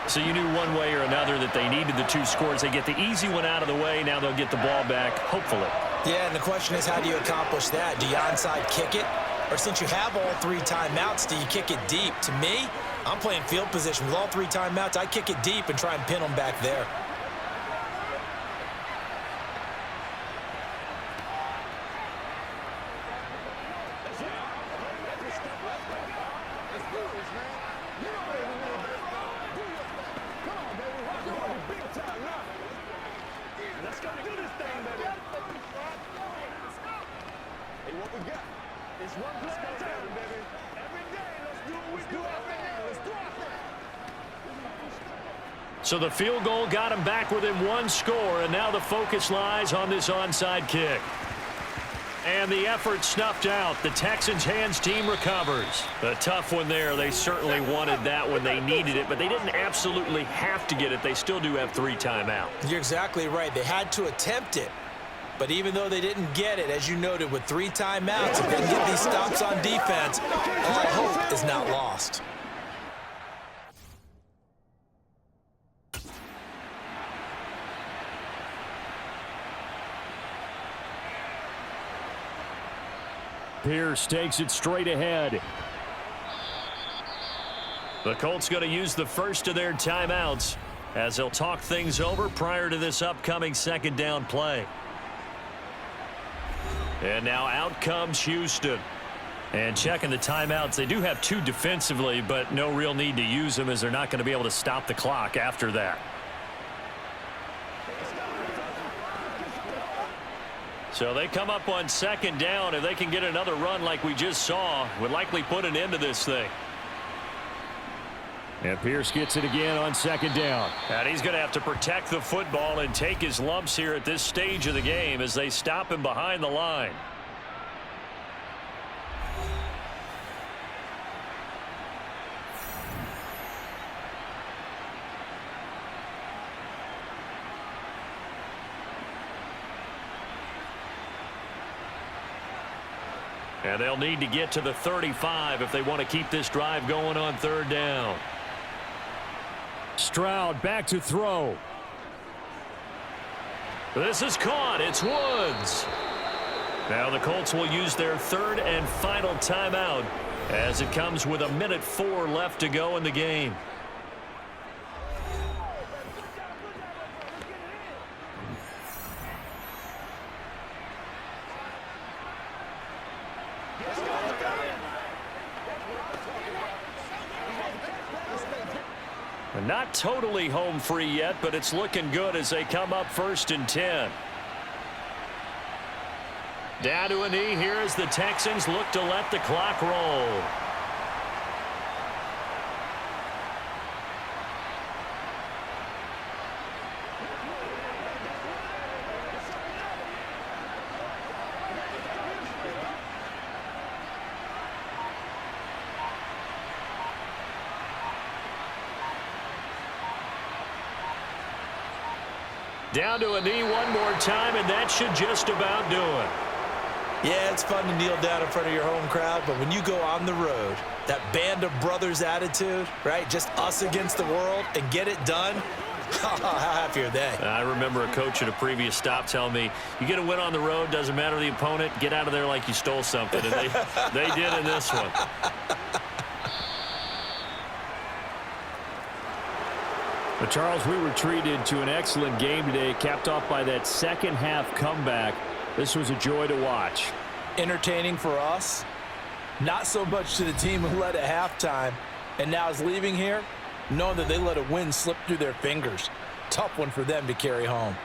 So you knew one way or another that they needed the 2 scores. They get the easy one out of the way. Now they'll get the ball back, hopefully. Yeah, and the question is, how do you accomplish that? Do you onside kick it? Or since you have all 3 timeouts, do you kick it deep? To me, I'm playing field position. With all 3 timeouts, I kick it deep and try and pin them back there. So the field goal got him back within 1 score, and now the focus lies on this onside kick. And the effort snuffed out. The Texans' hands team recovers. A tough one there. They certainly wanted that when they needed it, but they didn't absolutely have to get it. They still do have 3 timeouts. You're exactly right. They had to attempt it. But even though they didn't get it, as you noted, with 3 timeouts, if they can get these stops on defense, all hope is not lost. Pierce takes it straight ahead. The Colts going to use the first of their timeouts as they'll talk things over prior to this upcoming 2nd down play. And now out comes Houston. And checking the timeouts, they do have 2 defensively, but no real need to use them as they're not going to be able to stop the clock after that. So they come up on 2nd down. If they can get another run like we just saw, would likely put an end to this thing. And Pierce gets it again on 2nd down. And he's going to have to protect the football and take his lumps here at this stage of the game as they stop him behind the line. And they'll need to get to the 35 if they want to keep this drive going on 3rd down. Stroud back to throw. This is caught. It's Woods. Now the Colts will use their 3rd and final timeout as it comes with 1:04 left to go in the game. Not totally home free yet, but it's looking good as they come up 1st and 10. Down to a knee here as the Texans look to let the clock roll. Down to a knee one more time, and that should just about do it. Yeah, it's fun to kneel down in front of your home crowd, but when you go on the road, that band of brothers attitude, right, just us against the world, and get it done, how happy are they? I remember a coach at a previous stop telling me, you get a win on the road, doesn't matter the opponent, get out of there like you stole something, and they did in this one. But Charles, we were treated to an excellent game today, capped off by that second half comeback. This was a joy to watch. Entertaining for us, not so much to the team who led at halftime and now is leaving here knowing that they let a win slip through their fingers. Tough one for them to carry home.